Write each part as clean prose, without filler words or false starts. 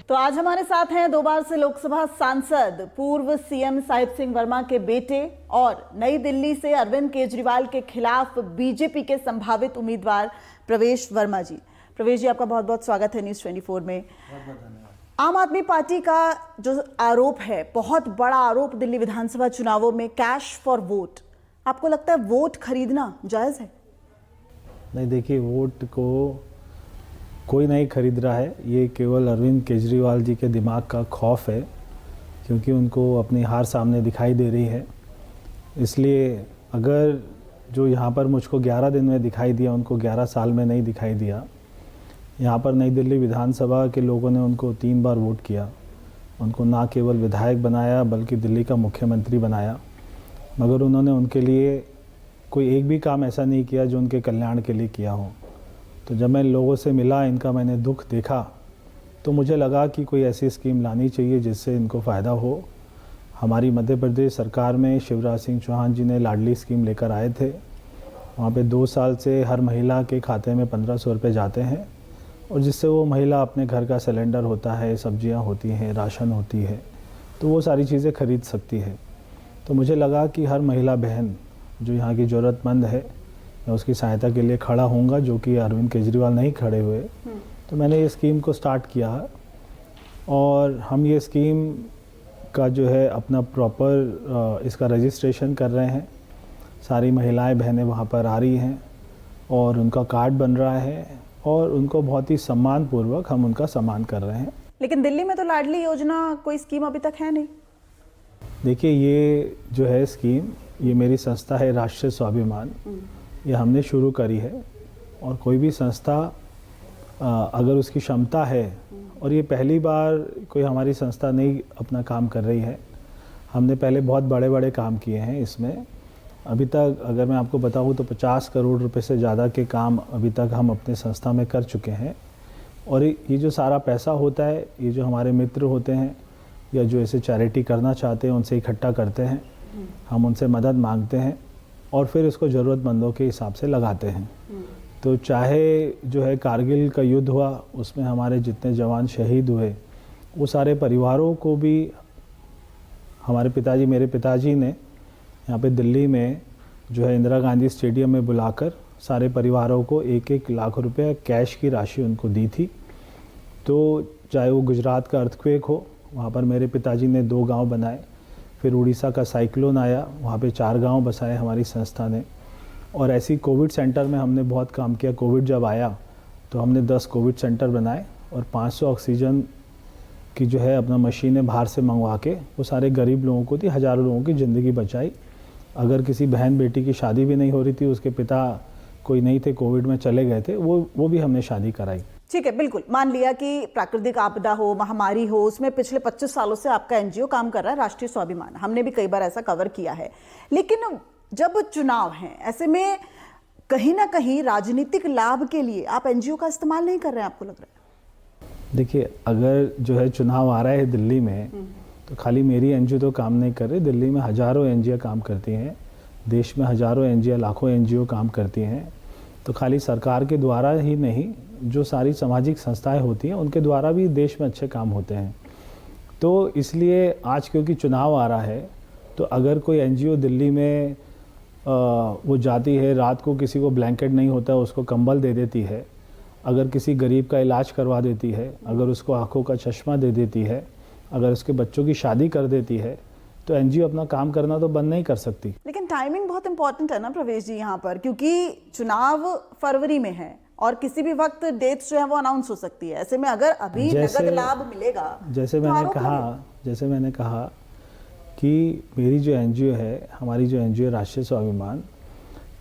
तो आज हमारे साथ हैं 2 बार से लोकसभा सांसद पूर्व सीएम साहिब सिंह वर्मा के बेटे और नई दिल्ली से अरविंद केजरीवाल के खिलाफ बीजेपी के संभावित उम्मीदवार प्रवेश वर्मा जी। प्रवेश जी, आपका बहुत बहुत स्वागत है न्यूज़ 24 में। आम आदमी पार्टी का जो आरोप है, बहुत बड़ा आरोप दिल्ली विधानसभा चुनावों में, कैश फॉर वोट, आपको लगता है वोट खरीदना जायज है? नहीं, देखिए, वोट को कोई नहीं खरीद रहा है। ये केवल अरविंद केजरीवाल जी के दिमाग का खौफ है, क्योंकि उनको अपनी हार सामने दिखाई दे रही है। इसलिए अगर जो यहाँ पर मुझको 11 दिन में दिखाई दिया, उनको 11 साल में नहीं दिखाई दिया। यहाँ पर नई दिल्ली विधानसभा के लोगों ने उनको 3 बार वोट किया, उनको ना केवल विधायक बनाया बल्कि दिल्ली का मुख्यमंत्री बनाया, मगर उन्होंने उनके लिए कोई एक भी काम ऐसा नहीं किया जो उनके कल्याण के लिए किया हो। तो जब मैं लोगों से मिला, इनका मैंने दुख देखा, तो मुझे लगा कि कोई ऐसी स्कीम लानी चाहिए जिससे इनको फ़ायदा हो। हमारी मध्य प्रदेश सरकार में शिवराज सिंह चौहान जी ने लाडली स्कीम लेकर आए थे। वहाँ पे 2 साल से हर महिला के खाते में 1500 रुपये जाते हैं, और जिससे वो महिला अपने घर का सिलेंडर होता है, सब्जियाँ होती हैं, राशन होती है, तो वो सारी चीज़ें खरीद सकती है। तो मुझे लगा कि हर महिला बहन जो यहाँ की ज़रूरतमंद है, मैं उसकी सहायता के लिए खड़ा होऊंगा, जो कि अरविंद केजरीवाल नहीं खड़े हुए। तो मैंने ये स्कीम को स्टार्ट किया, और हम ये स्कीम का जो है अपना प्रॉपर इसका रजिस्ट्रेशन कर रहे हैं। सारी महिलाएं बहनें वहाँ पर आ रही हैं और उनका कार्ड बन रहा है, और उनको बहुत ही सम्मानपूर्वक हम उनका सम्मान कर रहे हैं। लेकिन दिल्ली में तो लाडली योजना कोई स्कीम अभी तक है नहीं। देखिए, ये जो है स्कीम, ये मेरी संस्था है राष्ट्रीय स्वाभिमान, ये हमने शुरू करी है। और कोई भी संस्था अगर उसकी क्षमता है, और ये पहली बार कोई हमारी संस्था नहीं अपना काम कर रही है, हमने पहले बहुत बड़े बड़े काम किए हैं इसमें। अभी तक अगर मैं आपको बताऊं तो 50 करोड़ रुपए से ज़्यादा के काम अभी तक हम अपने संस्था में कर चुके हैं। और ये जो सारा पैसा होता है, ये जो हमारे मित्र होते हैं या जो ऐसे चैरिटी करना चाहते हैं, उनसे इकट्ठा करते हैं, हम उनसे मदद मांगते हैं और फिर इसको ज़रूरतमंदों के हिसाब से लगाते हैं। तो चाहे जो है कारगिल का युद्ध हुआ, उसमें हमारे जितने जवान शहीद हुए, वो सारे परिवारों को भी हमारे पिताजी, मेरे पिताजी ने यहाँ पे दिल्ली में जो है इंदिरा गांधी स्टेडियम में बुलाकर सारे परिवारों को 1-1 लाख रुपए कैश की राशि उनको दी थी। तो चाहे वो गुजरात का अर्थक्वेक हो, वहाँ पर मेरे पिताजी ने 2 गांव बनाए। फिर उड़ीसा का साइक्लोन आया, वहाँ पे 4 गांव बसाए हमारी संस्था ने। और ऐसी कोविड सेंटर में हमने बहुत काम किया। कोविड जब आया तो हमने 10 कोविड सेंटर बनाए और 500 ऑक्सीजन की जो है अपना मशीनें बाहर से मंगवा के वो सारे गरीब लोगों को दी, हज़ारों लोगों की ज़िंदगी बचाई। अगर किसी बहन बेटी की शादी भी नहीं हो रही थी, उसके पिता कोई नहीं थे, कोविड में चले गए थे, वो भी हमने शादी कराई। ठीक है, बिल्कुल मान लिया कि प्राकृतिक आपदा हो, महामारी हो, उसमें पिछले 25 सालों से आपका एनजीओ काम कर रहा है, राष्ट्रीय स्वाभिमान। हमने भी कई बार ऐसा कवर किया है। लेकिन जब चुनाव हैं, ऐसे में कहीं ना कहीं राजनीतिक लाभ के लिए आप एनजीओ का इस्तेमाल नहीं कर रहे हैं, आपको लग रहा है? देखिए, अगर जो है चुनाव आ रहा है दिल्ली में, तो खाली मेरी एनजीओ तो काम नहीं कर रही। दिल्ली में हज़ारों एनजीओ काम करती हैं, देश में हज़ारों एनजीओ, लाखों एनजीओ काम करती हैं। तो खाली सरकार के द्वारा ही नहीं, जो सारी सामाजिक संस्थाएं होती हैं उनके द्वारा भी देश में अच्छे काम होते हैं। तो इसलिए आज क्योंकि चुनाव आ रहा है, तो अगर कोई एनजीओ दिल्ली में वो जाती है, रात को किसी को ब्लैंकेट नहीं होता है उसको कंबल दे देती है, अगर किसी गरीब का इलाज करवा देती है, अगर उसको आँखों का चश्मा दे देती है, अगर उसके बच्चों की शादी कर देती है, तो एनजीओ अपना काम करना तो बंद नहीं कर सकती। लेकिन टाइमिंग बहुत इंपॉर्टेंट है ना प्रवेश जी यहाँ पर, क्योंकि चुनाव फरवरी में है और किसी भी वक्त डेट्स जो है वो अनाउंस हो सकती है। ऐसे में अगर अभी नगद लाभ मिलेगा, जैसे मैंने कहा कि मेरी जो एनजीओ है, हमारी जो एनजीओ राष्ट्रीय स्वाभिमान,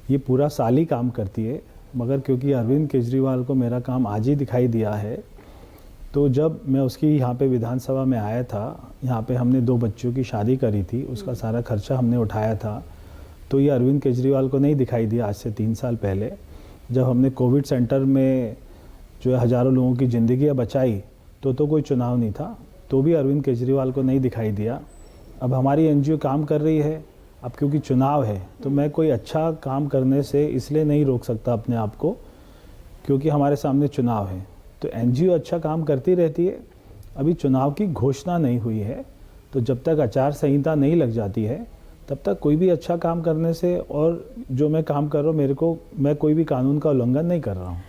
ये पूरा साल ही काम करती है। मगर क्योंकि अरविंद केजरीवाल को मेरा काम आज ही दिखाई दिया है, तो जब मैं उसकी यहाँ पे विधानसभा में आया था, यहाँ पे हमने 2 बच्चों की शादी करी थी, उसका सारा खर्चा हमने उठाया था। तो ये अरविंद केजरीवाल को नहीं दिखाई दिया आज से 3 साल पहले, जब हमने कोविड सेंटर में जो है हज़ारों लोगों की ज़िंदगियाँ बचाई, तो कोई चुनाव नहीं था, तो भी अरविंद केजरीवाल को नहीं दिखाई दिया। अब हमारी एनजीओ काम कर रही है, अब क्योंकि चुनाव है तो मैं कोई अच्छा काम करने से इसलिए नहीं रोक सकता अपने आप को, क्योंकि हमारे सामने चुनाव है। तो एनजीओ अच्छा काम करती रहती है, अभी चुनाव की घोषणा नहीं हुई है, तो जब तक आचार संहिता नहीं लग जाती है तब तक कोई भी अच्छा काम करने से, और जो मैं काम कर रहा हूँ मैं कोई भी कानून का उल्लंघन नहीं कर रहा हूँ।